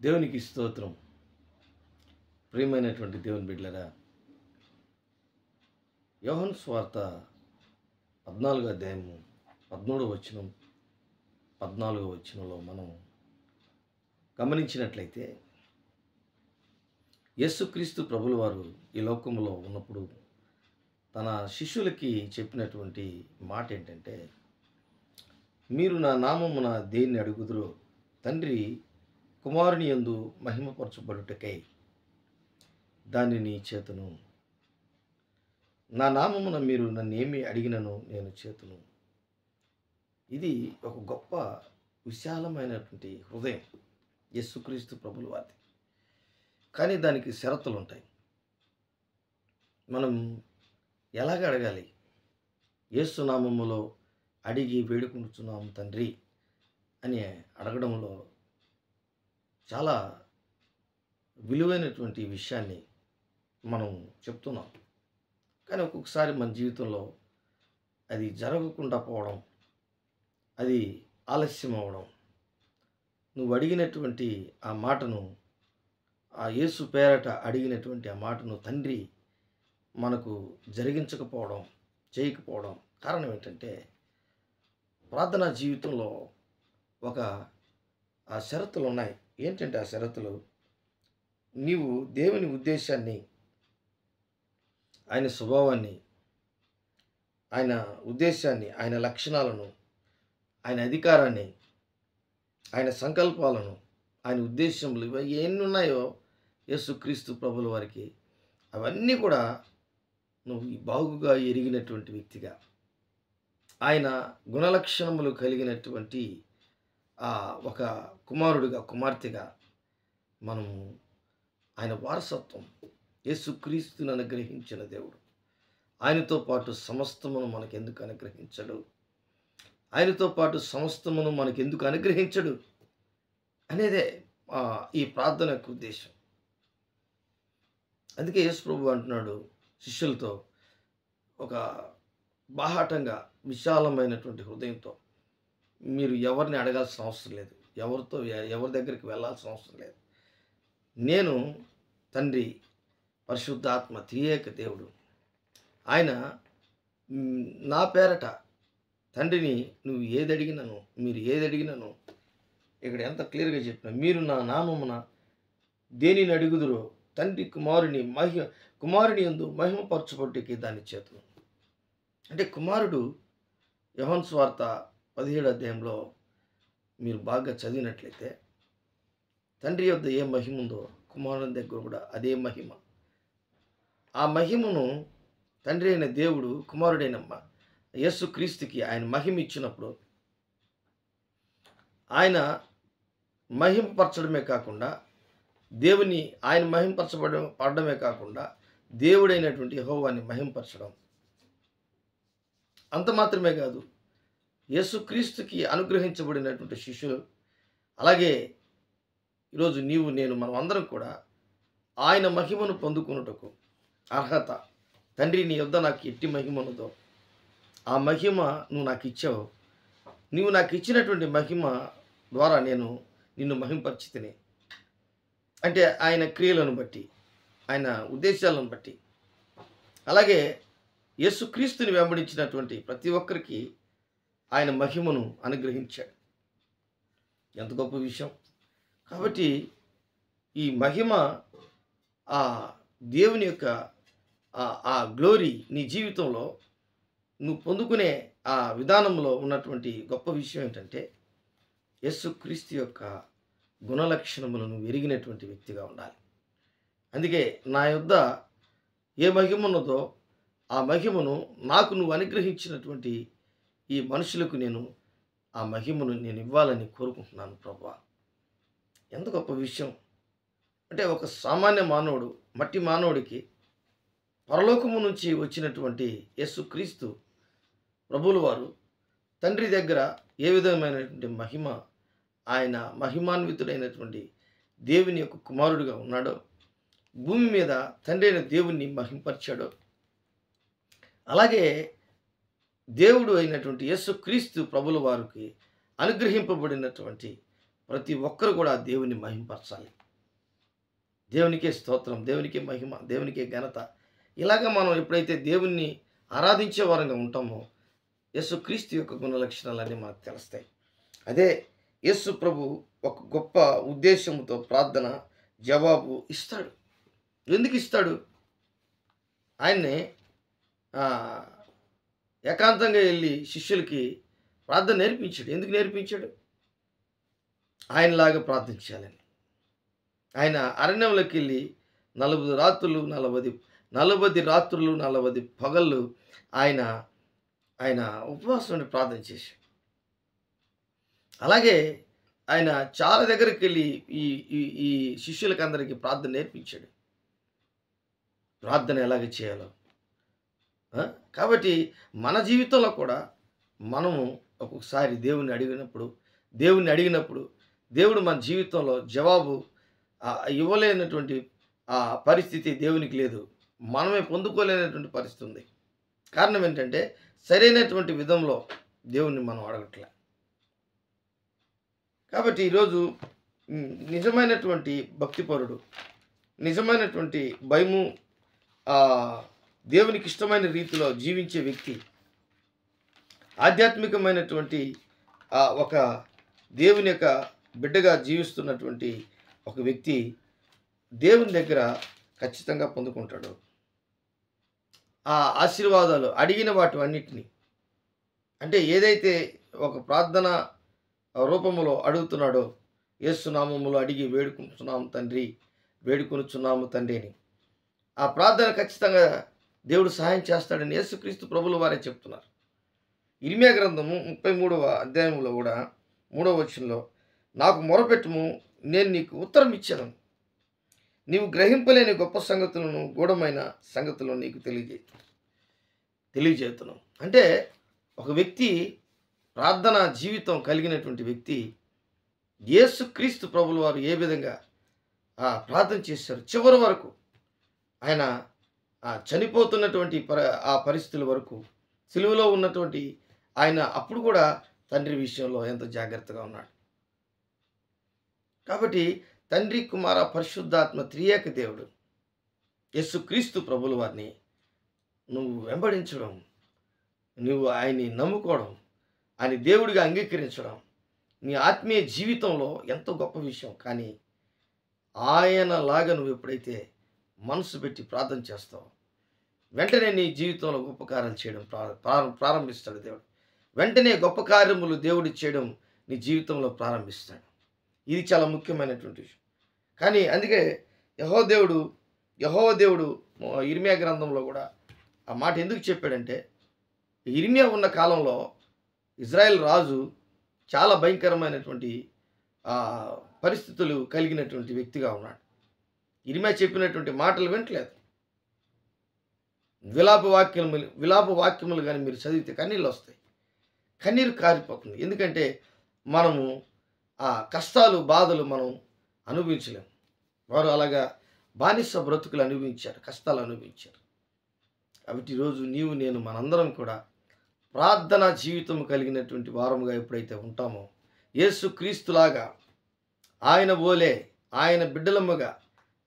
దేవునికి స్తోత్రం. ప్రియమైనటువంటి దేవుని బిడ్డలారా, యోహాను సువార్త 14వ అధ్యాయము 13వ వచనం 14వ వచనంలో మనం గమనించినట్లయితే, యేసుక్రీస్తు ప్రభుల వారు ఈ లోకంలో ఉన్నప్పుడు తన శిష్యులకి చెప్పినటువంటి మాట ఏంటంటే, మీరు నా నామమున దేన్ని అడుగుదురో తండ్రి కుమారుని యందు మహిమపరచబడుటకై దానిని చేతును. నా నామమున మీరు నన్నేమి అడిగినను నేను చేతును. ఇది ఒక గొప్ప విశాలమైనటువంటి హృదయం యేసుక్రీస్తు ప్రభుల వారిది. కానీ దానికి షరతులు ఉంటాయి. మనం ఎలాగ అడగాలి? యేసు నామములో అడిగి వేడుకుంటున్నాము తండ్రి అని అడగడంలో చాలా విలువైనటువంటి విషయాన్ని మనం చెప్తున్నాం. కానీ ఒక్కొక్కసారి మన జీవితంలో అది జరగకుండా పోవడం, అది ఆలస్యం అవ్వడం, నువ్వు అడిగినటువంటి ఆ మాటను, ఆ యేసు పేరట అడిగినటువంటి ఆ మాటను తండ్రి మనకు జరిగించకపోవడం, చేయకపోవడం కారణం ఏంటంటే, ప్రార్థనా జీవితంలో ఒక ఆ షరతులు ఉన్నాయి. ఏంటంటే ఆ షరతులు, నీవు దేవుని ఉద్దేశాన్ని, ఆయన స్వభావాన్ని, ఆయన ఉద్దేశాన్ని, ఆయన లక్షణాలను, ఆయన అధికారాన్ని, ఆయన సంకల్పాలను, ఆయన ఉద్దేశములు ఇవి ఎన్ని ఉన్నాయో యేసుక్రీస్తు ప్రభుల వారికి అవన్నీ కూడా నువ్వు బాగుగా ఎరిగినటువంటి వ్యక్తిగా, ఆయన గుణలక్షణములు కలిగినటువంటి ఒక కుమారుడిగా, కుమార్తెగా మనము ఆయన వారసత్వం, యేసుక్రీస్తుని అనుగ్రహించిన దేవుడు. ఆయనతో పాటు సమస్తమును మనకెందుకు అనుగ్రహించడు? ఆయనతో పాటు సమస్తమును మనకెందుకు అనుగ్రహించడు అనేదే ఈ ప్రార్థన యొక్క ఉద్దేశం. అందుకే యేసు ప్రభు అంటున్నాడు శిష్యులతో, ఒక బాహాటంగా విశాలమైనటువంటి హృదయంతో మీరు ఎవరిని అడగాల్సిన అవసరం లేదు, ఎవరి దగ్గరికి వెళ్ళాల్సిన అవసరం లేదు. నేను తండ్రి, పరిశుద్ధాత్మ, త్రియేక దేవుడు, ఆయన నా పేరట తండ్రిని నువ్వు ఏది అడిగినను, మీరు ఏది అడిగినను, ఇక్కడ ఎంత క్లియర్గా చెప్పిన, మీరు నా నామమున దేనిని అడుగుదురో తండ్రి కుమారుని యందు మహిమపరచబట్టుకి దాని చేతును. అంటే కుమారుడు యోహాను సువార్త 17వ అధ్యాయంలో మీరు బాగా చదివినట్లయితే, తండ్రి యొద్ద ఏ మహిమ ఉందో కుమారుని దగ్గర కూడా అదే మహిమ. ఆ మహిమను తండ్రి అయిన దేవుడు కుమారుడైన యేసుక్రీస్తుకి ఆయన మహిమ ఇచ్చినప్పుడు, ఆయన మహిమపరచడమే కాకుండా, దేవుని ఆయన పడడమే కాకుండా దేవుడైనటువంటి యెహోవాని మహిమపరచడం. అంత మాత్రమే కాదు, యేసుక్రీస్తుకి అనుగ్రహించబడినటువంటి శిష్యులు, అలాగే ఈరోజు నీవు, నేను, మనం అందరం కూడా ఆయన మహిమను పొందుకున్నటకు అర్హత. తండ్రి, నీ యొద్ద నాకు ఎట్టి మహిమ ఉన్నదో ఆ మహిమ నువ్వు నాకు ఇచ్చావు. నీవు నాకు ఇచ్చినటువంటి మహిమ ద్వారా నేను నిన్ను మహిమపరిచితిని. అంటే ఆయన క్రియలను బట్టి, ఆయన ఉద్దేశాలను బట్టి, అలాగే యేసుక్రీస్తుని వెంబడించినటువంటి ప్రతి ఒక్కరికి ఆయన మహిమను అనుగ్రహించాడు. ఎంత గొప్ప విషయం! కాబట్టి ఈ మహిమ, ఆ దేవుని యొక్క ఆ గ్లోరీ నీ జీవితంలో నువ్వు పొందుకునే ఆ విధానంలో ఉన్నటువంటి గొప్ప విషయం ఏంటంటే, యేసుక్రీస్తు యొక్క గుణలక్షణములను ఎరిగినటువంటి వ్యక్తిగా ఉండాలి. అందుకే నా యొద్ద ఏ మహిమ ఉన్నదో ఆ మహిమను నాకు నువ్వు అనుగ్రహించినటువంటి ఈ మనుషులకు నేను ఆ మహిమను నేను ఇవ్వాలని కోరుకుంటున్నాను ప్రభువా. ఎంత గొప్ప విషయం! అంటే ఒక సామాన్య మానవుడు, మట్టి మానవుడికి పరలోకము నుంచి వచ్చినటువంటి యేసుక్రీస్తు ప్రభువుల వారు తండ్రి దగ్గర ఏ విధమైనటువంటి మహిమ, ఆయన మహిమాన్వితుడైనటువంటి దేవుని యొక్క కుమారుడిగా ఉన్నాడో, భూమి మీద తండ్రి అయిన దేవుణ్ణి మహింపరిచాడో, అలాగే దేవుడు అయినటువంటి యేసుక్రీస్తు ప్రభుల వారికి అనుగ్రహింపబడినటువంటి ప్రతి ఒక్కరు కూడా దేవుని మహిమపరచాలి. దేవునికే స్తోత్రం, దేవునికే మహిమ, దేవునికే ఘనత. ఇలాగ మనం ఎప్పుడైతే దేవుణ్ణి ఆరాధించే వారంగా ఉంటామో యేసుక్రీస్తు యొక్క గుణ లక్షణాలన్నీ మనకు తెలుస్తాయి. అదే యేసు ప్రభు ఒక గొప్ప ఉద్దేశంతో ప్రార్థన జవాబు ఇస్తాడు. ఎందుకు ఇస్తాడు? ఆయన్ని ఏకాంతంగా వెళ్ళి శిష్యులకి ప్రార్థన నేర్పించాడు. ఎందుకు నేర్పించాడు? ఆయనలాగా ప్రార్థించాలని. ఆయన అరణ్యంలోకి వెళ్ళి 40 రాత్రులు 40 రాత్రులు 40 పగళ్ళు ఆయన ఉపవాసం ఉండి ప్రార్థన చేశాడు. అలాగే ఆయన చాలా దగ్గరికి వెళ్ళి ఈ ఈ ఈ శిష్యులకి అందరికీ ప్రార్థన నేర్పించాడు. ప్రార్థన ఎలాగ చేయాలో. కాబట్టి మన జీవితంలో కూడా మనము ఒక్కొక్కసారి దేవుణ్ణి అడిగినప్పుడు దేవుడు మన జీవితంలో జవాబు ఇవ్వలేనటువంటి పరిస్థితి దేవునికి లేదు. మనమే పొందుకోలేనటువంటి పరిస్థితి ఉంది. కారణం ఏంటంటే సరైనటువంటి విధంలో దేవుణ్ణి మనం అడగట్లే. కాబట్టి ఈరోజు నిజమైనటువంటి భక్తిపరుడు, నిజమైనటువంటి భయము, దేవునికి ఇష్టమైన రీతిలో జీవించే వ్యక్తి, ఆధ్యాత్మికమైనటువంటి ఒక దేవుని యొక్క బిడ్డగా జీవిస్తున్నటువంటి ఒక వ్యక్తి దేవుని దగ్గర ఖచ్చితంగా పొందుకుంటాడు. ఆ ఆశీర్వాదాలు అడిగిన వాటి అన్నిటినీ, అంటే ఏదైతే ఒక ప్రార్థన రూపములో అడుగుతున్నాడో, యేసు నామములో అడిగి వేడుకొనుచున్నాము తండ్రి అని, ఆ ప్రార్థన ఖచ్చితంగా దేవుడు సహాయం చేస్తాడని యేసుక్రీస్తు ప్రభులు వారే చెప్తున్నారు. ఇర్మియా గ్రంథము 33వ అధ్యాయంలో కూడా 3వ వచనంలో, నాకు మొరపెట్టుము, నేను నీకు ఉత్తరం ఇచ్చాను, నీవు గ్రహింపలేని గొప్ప సంగతులను, గూఢమైన సంగతులను నీకు తెలియజేస్తున్నాను. అంటే ఒక వ్యక్తి ప్రార్థన జీవితం కలిగినటువంటి వ్యక్తి యేసుక్రీస్తు ప్రభుల వారు ఏ విధంగా ప్రార్థన చేశారు, చివరి వరకు ఆయన చనిపోతున్నటువంటి ఆ పరిస్థితుల వరకు, సిలువలో ఉన్నటువంటి ఆయన అప్పుడు కూడా తండ్రి విషయంలో ఎంతో జాగ్రత్తగా ఉన్నాడు. కాబట్టి తండ్రి, కుమార, పరిశుద్ధాత్మ త్రియేక దేవుడు యేసుక్రీస్తు ప్రభుల వారిని నువ్వు వెంబడించడం, నువ్వు ఆయన్ని నమ్ముకోవడం, ఆయన దేవుడిగా అంగీకరించడం నీ ఆత్మీయ జీవితంలో ఎంతో గొప్ప విషయం. కానీ ఆయనలాగా నువ్వు ఎప్పుడైతే మనసు పెట్టి ప్రార్థన చేస్తావో వెంటనే నీ జీవితంలో గొప్ప కార్యాలు చేయడం ప్రారంభిస్తాడు దేవుడు. వెంటనే గొప్ప కార్యములు దేవుడు చేయడం నీ జీవితంలో ప్రారంభిస్తాడు. ఇది చాలా ముఖ్యమైనటువంటి విషయం. కానీ అందుకే యెహోవా దేవుడు ఇర్మియా గ్రంథంలో కూడా ఆ మాట ఎందుకు చెప్పాడంటే, ఇర్మియా ఉన్న కాలంలో ఇజ్రాయెల్ రాజు చాలా భయంకరమైనటువంటి పరిస్థితులు కలిగినటువంటి వ్యక్తిగా ఉన్నాడు. ఇర్మియా చెప్పినటువంటి మాటలు వింటలేదు. విలాప వాక్యములు కానీ మీరు చదివితే కన్నీళ్ళు వస్తాయి, కన్నీరు కారిపోతుంది. ఎందుకంటే మనము ఆ కష్టాలు, బాధలు మనం అనుభవించలేము. వారు అలాగా బానిస బ్రతుకులు అనుభవించారు, కష్టాలు అనుభవించారు. కాబట్టి ఈరోజు నీవు నేను మనందరం కూడా ప్రార్థనా జీవితం కలిగినటువంటి వారముగా ఎప్పుడైతే ఉంటామో, యేసుక్రీస్తులాగా ఆయన ఓలే ఆయన బిడ్డలముగా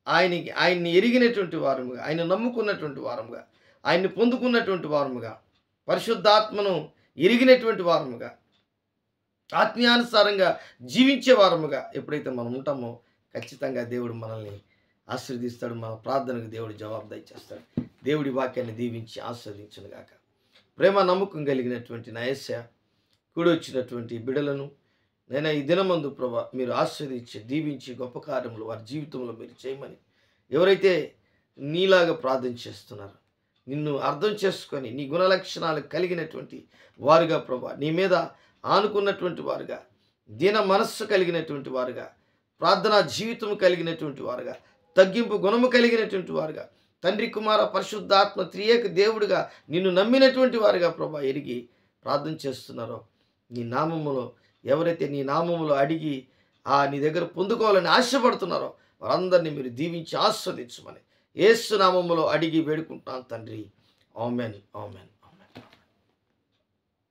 ఆయన్ని ఎరిగినటువంటి వారముగా, ఆయన నమ్ముకున్నటువంటి వారముగా, ఆయన్ని పొందుకున్నటువంటి వారముగా, పరిశుద్ధాత్మను ఎరిగినటువంటి వారముగా, ఆత్మీయానుసారంగా జీవించే వారముగా ఎప్పుడైతే మనం ఉంటామో ఖచ్చితంగా దేవుడు మనల్ని ఆశీర్వదిస్తాడు. మన ప్రార్థనకు దేవుడు జవాబు దయచేస్తాడు. దేవుడి వాక్యాన్ని దీవించి ఆశీర్వదించును గాక. ప్రేమ నమ్మకం కలిగినటువంటి నా యేసయ్య, కూడి వచ్చినటువంటి బిడ్డలను నేను ఈ దినమందు ప్రభా మీరు ఆశీర్వదించి దీవించి గొప్ప కార్యములు వారి జీవితంలో మీరు చేయమని, ఎవరైతే నీలాగా ప్రార్థన చేస్తున్నారో, నిన్ను అర్థం చేసుకొని నీ గుణలక్షణాలు కలిగినటువంటి వారుగా ప్రభా, నీ మీద ఆనుకున్నటువంటి వారుగా, దీన మనస్సు కలిగినటువంటి వారుగా, ప్రార్థనా జీవితం కలిగినటువంటి వారుగా, తగ్గింపు గుణము కలిగినటువంటి వారుగా, తండ్రి, కుమార, పరిశుద్ధాత్మ త్రియేక దేవుడిగా నిన్ను నమ్మినటువంటి వారుగా ప్రభా ఎరిగి ప్రార్థన చేస్తున్నారో, నీ నామములో ఎవరైతే నీ నామములో అడిగి నీ దగ్గర పొందుకోవాలని ఆశపడుతున్నారో వారందరినీ మీరు దీవించి ఆస్వాదించమని యేసు నామములో అడిగి వేడుకుంటున్నాను తండ్రి. Amen, amen.